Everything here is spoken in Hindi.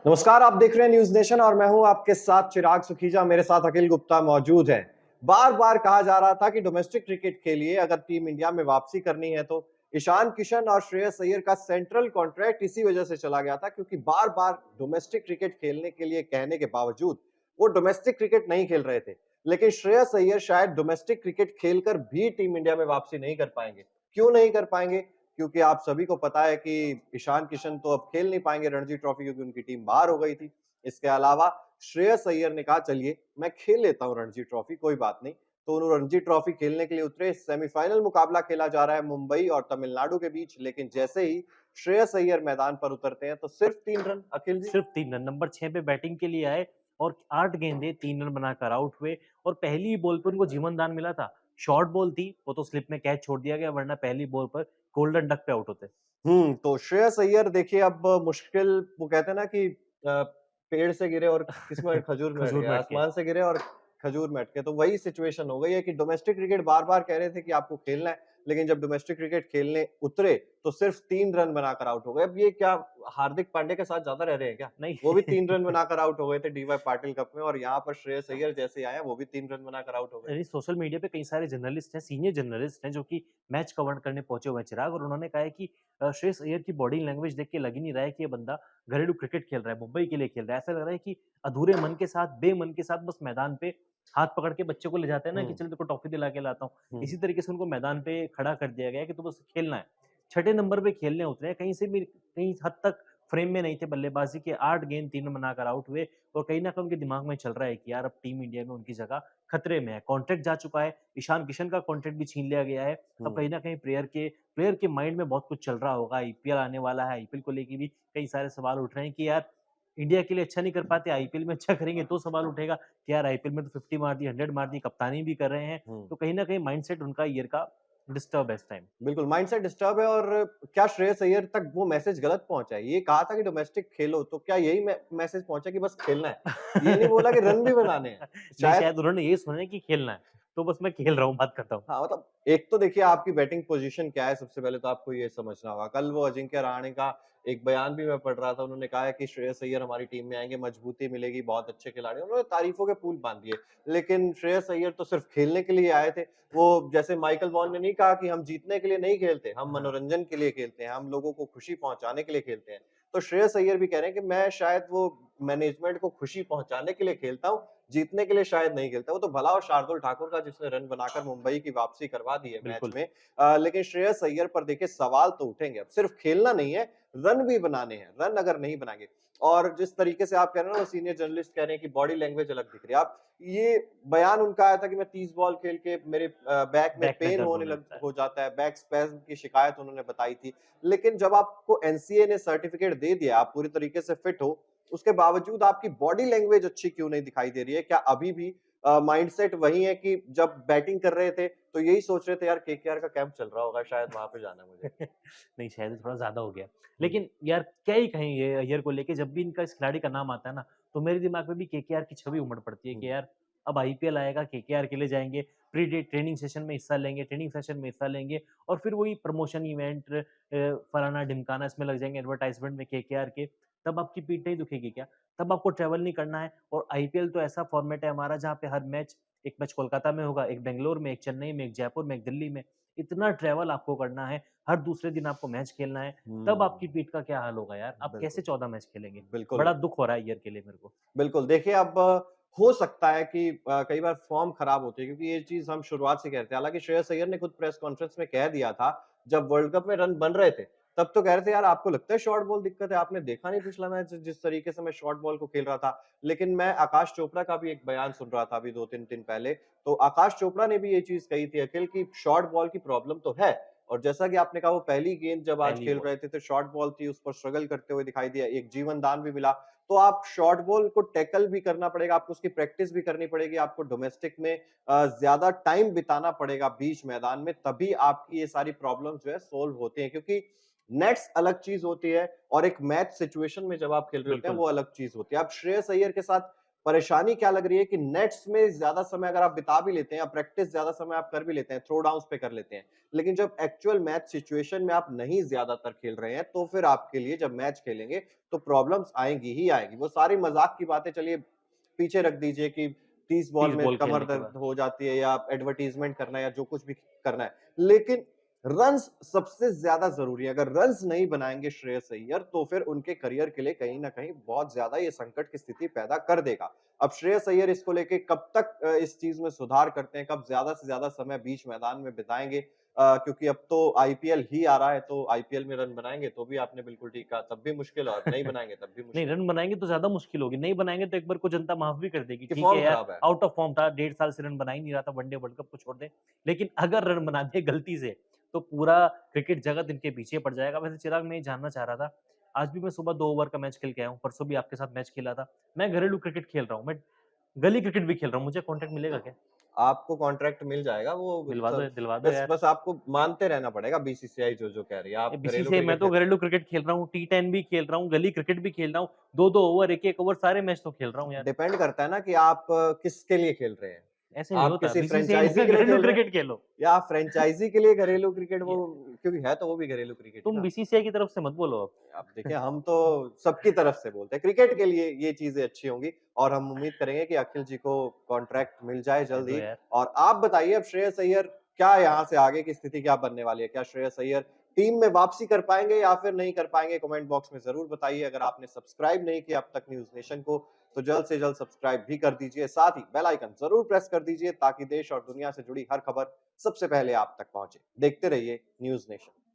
नमस्कार, आप देख रहे हैं न्यूज नेशन और मैं हूं आपके साथ चिराग सुखीजा। मेरे साथ अखिल गुप्ता मौजूद हैं। बार बार कहा जा रहा था कि डोमेस्टिक क्रिकेट के लिए अगर टीम इंडिया में वापसी करनी है तो ईशान किशन और श्रेयस अय्यर का सेंट्रल कॉन्ट्रैक्ट इसी वजह से चला गया था, क्योंकि बार बार डोमेस्टिक क्रिकेट खेलने के लिए कहने के बावजूद वो डोमेस्टिक क्रिकेट नहीं खेल रहे थे। लेकिन श्रेयस अय्यर शायद डोमेस्टिक क्रिकेट खेलकर भी टीम इंडिया में वापसी नहीं कर पाएंगे। क्यों नहीं कर पाएंगे? क्योंकि आप सभी को पता है कि ईशान किशन तो अब खेल नहीं पाएंगे रणजी ट्रॉफी, क्योंकि उनकी टीम बाहर हो गई थी। इसके अलावा श्रेयस अय्यर ने कहा चलिए मैं खेल लेता हूं रणजी ट्रॉफी, कोई बात नहीं। तो उन्होंने रणजी ट्रॉफी खेलने के लिए उतरे। सेमीफाइनल मुकाबला खेला जा रहा है मुंबई और तमिलनाडु के बीच, लेकिन जैसे ही श्रेयस अय्यर मैदान पर उतरते हैं तो सिर्फ 3 रन। अखिल जी, सिर्फ 3 रन नंबर 6 पे बैटिंग के लिए आए और 8 गेंदें 3 रन बनाकर आउट हुए और पहली ही बॉल पर उनको जीवन दान मिला था। शॉर्ट बॉल थी, वो तो स्लिप में कैच छोड़ दिया गया, वरना पहली बॉल पर गोल्डन डक पे आउट होते। तो श्रेयस अय्यर देखिए, अब मुश्किल, वो कहते हैं ना कि पेड़ से गिरे और किसमें खजूर में अट खजूर गए, में अटके। आसमान से गिरे और खजूर में अटके। तो वही सिचुएशन हो गई है कि डोमेस्टिक क्रिकेट बार-बार कह रहे थे कि आपको खेलना है, लेकिन जब डोमेस्टिक क्रिकेट खेलने उतरे तो सिर्फ 3 रन बनाकर आउट हो गए। अब ये क्या हार्दिक पांड्या के साथ ज़्यादा रह रहे हैं क्या? वो भी नहीं 3 रन बनाकर आउट हो गए थे डीवाई पाटिल कप में, और यहाँ पर श्रेयस अय्यर जैसे आए हैं वो भी 3 रन बनाकर आउट हो गए। नहीं, सोशल मीडिया पे कई सारे जर्नलिस्ट हैं, सीनियर जर्नलिस्ट हैं जो कि मैच कवर करने पहुंचे हुए हैं चिराग, और उन्होंने कहा है कि श्रेयस अय्यर की बॉडी लैंग्वेज देख के लग ही नहीं रहा है कि ये बंदा घरेलू क्रिकेट खेल रहा है, मुंबई के लिए खेल रहा है। ऐसा लग रहा है कि अधूरे मन के साथ, बेमन के साथ बस मैदान पे हाथ पकड़ के बच्चे को ले जाते हैं ना कि हुँ, चल तेरे को टॉफी दिला के लाता हूँ। हुँ। इसी तरीके से उनको मैदान पे खड़ा कर दिया गया है कि तो बस खेलना है। छठे नंबर पे खेलने उतरे हैं, कहीं से भी कहीं हद तक फ्रेम में नहीं थे बल्लेबाजी के। 8 गेंद 3 बनाकर आउट हुए और कहीं न कहीं उनके दिमाग में चल रहा है कि यार अब टीम इंडिया में उनकी जगह खतरे में है। कॉन्ट्रैक्ट जा चुका है, ईशान किशन का कॉन्ट्रैक्ट भी छीन लिया गया है। अब हुँ। कहीं न कहीं प्लेयर के माइंड में बहुत कुछ चल रहा होगा। आईपीएल आने वाला है, आईपीएल को लेके भी कई सारे सवाल उठ रहे हैं कि यार इंडिया के लिए अच्छा नहीं कर पाते, आईपीएल में अच्छा करेंगे तो सवाल उठेगा कि यार आईपीएल में तो 50 मार दी, 100 मार दी, कप्तानी भी कर रहे हैं। हुँ। तो कहीं न कहीं माइंडसेट उनका ईयर का डिस्टर्ब है इस टाइम। बिल्कुल, माइंडसेट डिस्टर्ब है। और क्या श्रेयस अय्यर तक वो मैसेज गलत पहुँचा है? ये कहा था कि डोमेस्टिक खेलो, तो क्या यही मैसेज पहुँचा कि बस खेलना है? ये नहीं बोला कि रन भी बनाने हैं। नहीं, शायद शायद उन्होंने ये सुना है कि खेलना है, तो बस मैं खेल रहा हूँ, बात करता हूँ। हाँ, मतलब एक तो देखिए आपकी बैटिंग पोज़ीशन क्या है, सबसे पहले तो आपको ये समझना होगा। कल वो अजिंक्य रहाणे का एक बयान भी मैं पढ़ रहा था, उन्होंने कहा है कि श्रेयस अय्यर हमारी टीम में आएँगे, मजबूती मिलेगी, बहुत अच्छे खिलाड़ी हैं। उन्होंने तारीफ़ों के पुल बाँध दिए, लेकिन श्रेयस अय्यर तो सिर्फ़ खेलने के लिए आए थे। वो जैसे माइकल वॉन ने नहीं कहा कि हम जीतने के लिए नहीं खेलते, हम हाँ। मनोरंजन के लिए खेलते हैं, हम लोगों को खुशी पहुँचाने के लिए खेलते हैं। तो श्रेयस अय्यर भी कह रहे हैं कि मैं शायद वो मैनेजमेंट को खुशी पहुँचाने के लिए खेलता हूँ, जीतने के लिए शायद नहीं खेलता। वो तो भला हो शार्दुल ठाकुर का, जिसने रन बनाकर मुंबई की वापसी करवा दी है मैच बिल्कुल। में। लेकिन श्रेयस अय्यर पर देखिए सवाल तो उठेंगे। अब सिर्फ खेलना नहीं है, रन भी बनाने हैं। रन अगर नहीं बनाएँगे, और जिस तरीके से आप कह रहे हैं ना, वो सीनियर जर्नलिस्ट कह रहे हैं कि बॉडी लैंग्वेज अलग दिख रही है। आप ये बयान उनका आया था कि मैं 30 बॉल खेल के मेरे बैक में बैक में पेन दर्द होने होने लग लगता है। हो जाता है, बैक स्पैज़्म की शिकायत उन्होंने बताई थी। लेकिन जब आपको एनसीए ने सर्टिफ़िकेट दे दिया, आप पूरी तरीके से फिट हो, उसके बावजूद आपकी बॉडी लैंग्वेज अच्छी क्यों नहीं दिखाई दे रही है? क्या अभी भी माइंडसेट वही है कि जब बैटिंग कर रहे थे तो यही सोच रहे थे यार केकेआर का कैंप चल रहा होगा, शायद वहाँ पे जाना है मुझे? नहीं, शायद थोड़ा ज़्यादा हो गया। हुँ, लेकिन यार क्या ही कहें ये अय्यर को लेके, जब भी इनका इस खिलाड़ी का नाम आता है ना, तो मेरे दिमाग में भी केकेआर की छवि उमड़ पड़ती है हुँ, कि यार अब आईपीएल आएगा, केकेआर के लिए जाएँगे, प्री डे ट्रेनिंग सेशन में हिस्सा लेंगे, ट्रेनिंग सेशन में हिस्सा लेंगे और फिर वही प्रमोशन इवेंट फलाना-ढिमकाना इसमें लग जाएँगे एडवर्टाइज़मेंट में केकेआर के। तब आपकी पीठ नहीं दुखेगी क्या? तब आपको ट्रैवल नहीं करना है और आईपीएल तो ऐसा फॉर्मेट है हमारा जहाँ पे हर मैच, एक मैच कोलकाता में होगा, एक बैंगलोर में, एक चेन्नई में, एक जयपुर में, एक दिल्ली में। इतना ट्रैवल आपको करना है, हर दूसरे दिन आपको मैच खेलना है, तब हुँ, आपकी पीठ का क्या हाल होगा यार? आप कैसे बिल्कुल, 14 मैच खेलेंगे? बिल्कुल। बड़ा दुःख हो रहा है ईयर के लिए मेरे को। बिल्कुल, देखिए अब हो सकता है कि कई बार फ़ॉर्म खराब होती है, क्योंकि ये चीज़ हम शुरुआत से कह रहे थे। हालाँकि श्रेयस अय्यर ने खुद प्रेस कॉन्फ्रेंस में कह दिया था, जब वर्ल्ड कप में रन बन रहे थे, तब तो कह रहे थे यार आपको लगता है शॉर्ट बॉल दिक्कत है? आपने देखा नहीं पिछला मैच जिस तरीके से मैं शॉर्ट बॉल को खेल रहा था। लेकिन मैं आकाश चोपड़ा का भी एक बयान सुन रहा था अभी 2-3 दिन पहले, तो आकाश चोपड़ा ने भी ये चीज़ कही थी अखिल, कि शॉर्ट बॉल की प्रॉब्लम तो है। और जैसा कि आपने कहा, वो पहली गेंद जब आज पहली खेल बॉल। रहे थे तो शॉर्ट बॉल थी, उस पर स्ट्रगल करते हुए दिखाई दिया, एक जीवन दान भी मिला। तो आप शॉर्ट बॉल को टैकल भी करना पड़ेगा, आपको उसकी प्रैक्टिस भी करनी पड़ेगी, आपको डोमेस्टिक में ज़्यादा टाइम बिताना पड़ेगा बीच मैदान में, तभी आपकी ये सारी प्रॉब्लम्स जो है सॉल्व होती हैं, क्योंकि नेट्स अलग चीज़ होती है और एक मैच सिचुएशन में जब आप खेल रहे होते हैं, बिल्कुल। वो अलग चीज़ होती है। अब श्रेयस अय्यर के साथ परेशानी क्या लग रही है कि नेट्स में ज़्यादा समय अगर आप बिता भी लेते हैं या प्रैक्टिस ज़्यादा समय आप कर भी लेते हैं, थ्रो डाउन्स पे कर लेते हैं, लेकिन जब एक्चुअल मैच सिचुएशन में आप नहीं ज़्यादातर खेल रहे हैं, तो फिर आपके लिए जब मैच खेलेंगे, तो प्रॉब्लम्स आएँगी ही आएँगी। वो सारी मज़ाक की बातें चलिए पीछे रख दीजिए कि 30 बॉल 30 में बॉल कमर खेलने के दर्द बाद। हो जाती है या एडवर्टाइज़मेंट करना है या जो कुछ भी करना है। लेकिन रन्स सबसे ज़्यादा ज़रूरी है। अगर रन्स नहीं बनाएँगे श्रेयस अय्यर, तो फिर उनके करियर के लिए कहीं न कहीं बहुत ज़्यादा ये संकट की स्थिति पैदा कर देगा। अब श्रेयस अय्यर इसको लेके कब तक इस चीज़ में सुधार करते हैं, कब ज़्यादा से ज़्यादा समय बीच मैदान में बिताएँगे क्योंकि अब तो आईपीएल ही आ रहा है, तो आईपीएल में रन बनाएँगे, तो भी आपने बिल्कुल ठीक कहा, तब भी मुश्किल और नहीं बनाएँगे तब भी नहीं, मुश्किल। रन बनाएँगे तो ज़्यादा मुश्किल होगी, नहीं बनाएँगे तो एक बार को जनता माफ़ भी कर देगी, कि ठीक है फ़ॉर्म यार, खराब है। आउट ऑफ फॉर्म था, 1.5 साल से रन बना ही नहीं रहा था, वनडे वर्ल्ड कप को छोड़ दें। लेकिन अगर रन बना दिए गलती से, तो पूरा क्रिकेट जगत इनके पीछे पड़ जाएगा। वैसे चिराग मैं ये जानना चाह रहा था, आज भी मैं सुबह 2 ओवर का मैच खेल के आया हूँ, परसों भी आपके साथ मैच खेला था। मैं घरेलू क्रिकेट खेल रहा हूँ, मैं गली क्रिकेट भी खेल रहा हूँ, मुझे कॉन्ट्रैक्ट मिलेगा क्या? आपको कॉन्ट्रैक्ट मिल जाएगा, वो सब दिलवा दो बस यार। बस आपको मानते रहना पड़ेगा बीसीसीआई जो-जो कह रही है। आप घरेलू बीसीसीआई मैं क्रिकेट तो खेल घरेलू क्रिकेट खेल रहा हूँ, टी10 भी खेल रहा हूँ, गली क्रिकेट भी खेल रहा हूँ, 2-2 ओवर, 1-1 ओवर सारे मैच तो खेल रहा हूँ यार। डिपेंड करता है ना कि आप किसके लिए खेल रहे हैं। ऐसे नहीं आप होता, किसी बीसीसीआई ने फ्रैंचाइज़ी कहा के लिए घरेलू खेल रहे हैं क्रिकेट खेलो। या आप फ्रैंचाइज़ी के लिए घरेलू क्रिकेट वो ये क्योंकि है तो वो भी घरेलू क्रिकेट ही तुम ना। बीसीसीआई की तरफ से मत बोलो अब। अब देखिए हम तो सबकी तरफ से बोलते हैं, क्रिकेट के लिए ये चीज़ें अच्छी होंगी और हम उम्मीद करेंगे कि अखिल जी को कॉन्ट्रैक्ट मिल जाए दे जल्द दो ही। यार। और आप बताइए अब श्रेयस अय्यर क्या यहाँ से आगे की स्थिति क्या बनने वाली है? क्या श्रेयस अय्यर टीम में वापसी कर पाएँगे या फिर नहीं कर पाएँगे? कमेंट बॉक्स में ज़रूर बताइए। अगर आपने सब्सक्राइब नहीं किया अब तक न्यूज़ नेशन को, तो जल्द से जल्द सब्सक्राइब भी कर दीजिए। साथ ही बेल आइकन ज़रूर प्रेस कर दीजिए ताकि देश और दुनिया से जुड़ी हर खबर सबसे पहले आप तक पहुँचे। देखते रहिए न्यूज़ नेशन।